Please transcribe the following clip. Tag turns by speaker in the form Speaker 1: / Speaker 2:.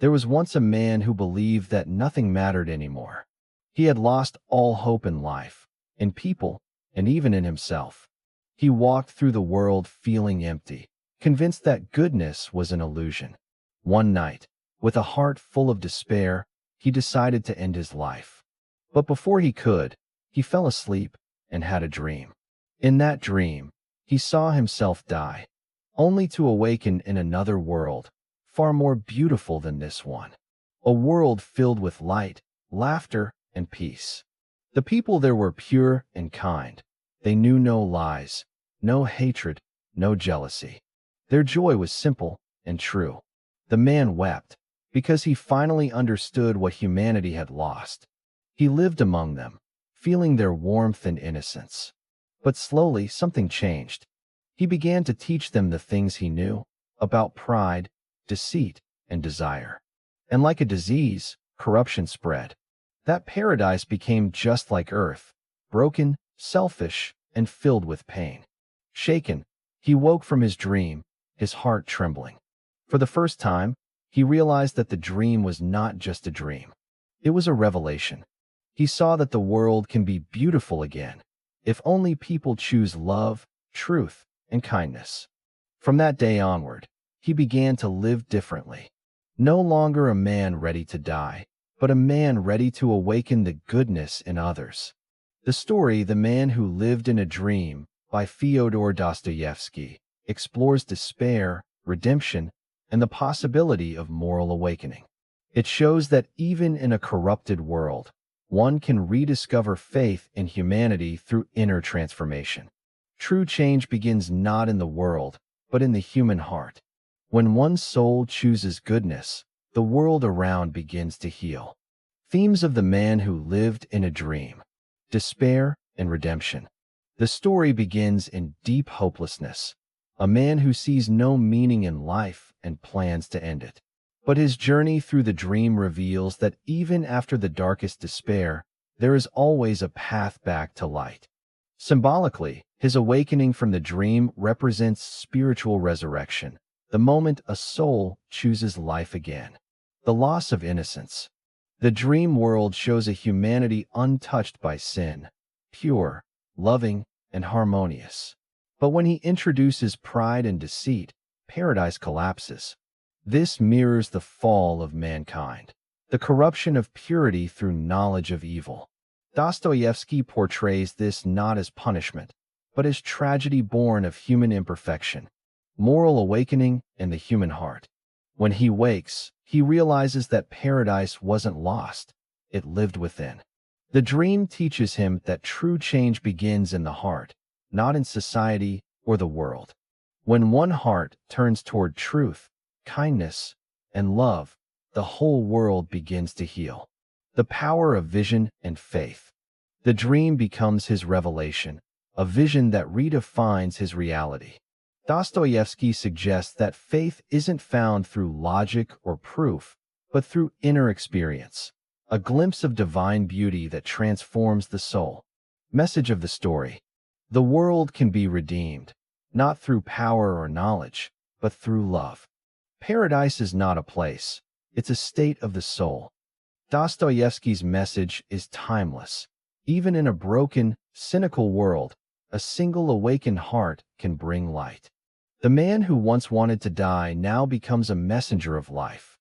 Speaker 1: There was once a man who believed that nothing mattered anymore. He had lost all hope in life, in people, and even in himself. He walked through the world feeling empty, convinced that goodness was an illusion. One night, with a heart full of despair, he decided to end his life. But before he could, he fell asleep and had a dream. In that dream, he saw himself die, only to awaken in another world, far more beautiful than this one. A world filled with light, laughter, and peace. The people there were pure and kind. They knew no lies, no hatred, no jealousy. Their joy was simple and true. The man wept because he finally understood what humanity had lost. He lived among them, feeling their warmth and innocence. But slowly something changed. He began to teach them the things he knew about pride, deceit, and desire. And like a disease, corruption spread. That paradise became just like earth, broken, selfish, and filled with pain. Shaken, he woke from his dream, his heart trembling. For the first time, he realized that the dream was not just a dream. It was a revelation. He saw that the world can be beautiful again, if only people choose love, truth, and kindness. From that day onward, he began to live differently. No longer a man ready to die, but a man ready to awaken the goodness in others. The story The Man Who Lived in a Dream by Fyodor Dostoevsky explores despair, redemption, and the possibility of moral awakening. It shows that even in a corrupted world, one can rediscover faith in humanity through inner transformation. True change begins not in the world, but in the human heart. When one's soul chooses goodness, the world around begins to heal. Themes of The Man Who Lived in a Dream: despair and redemption. The story begins in deep hopelessness, a man who sees no meaning in life and plans to end it. But his journey through the dream reveals that even after the darkest despair, there is always a path back to light. Symbolically, his awakening from the dream represents spiritual resurrection, the moment a soul chooses life again. The loss of innocence. The dream world shows a humanity untouched by sin, pure, loving, and harmonious. But when he introduces pride and deceit, paradise collapses. This mirrors the fall of mankind, the corruption of purity through knowledge of evil. Dostoevsky portrays this not as punishment, but as tragedy born of human imperfection, moral awakening in the human heart. When he wakes, he realizes that paradise wasn't lost, it lived within. The dream teaches him that true change begins in the heart, not in society or the world. When one heart turns toward truth, kindness, and love, the whole world begins to heal. The power of vision and faith. The dream becomes his revelation, a vision that redefines his reality. Dostoevsky suggests that faith isn't found through logic or proof, but through inner experience, a glimpse of divine beauty that transforms the soul. Message of the story: the world can be redeemed, not through power or knowledge, but through love. Paradise is not a place, it's a state of the soul. Dostoevsky's message is timeless. Even in a broken, cynical world, a single awakened heart can bring light. The man who once wanted to die now becomes a messenger of life,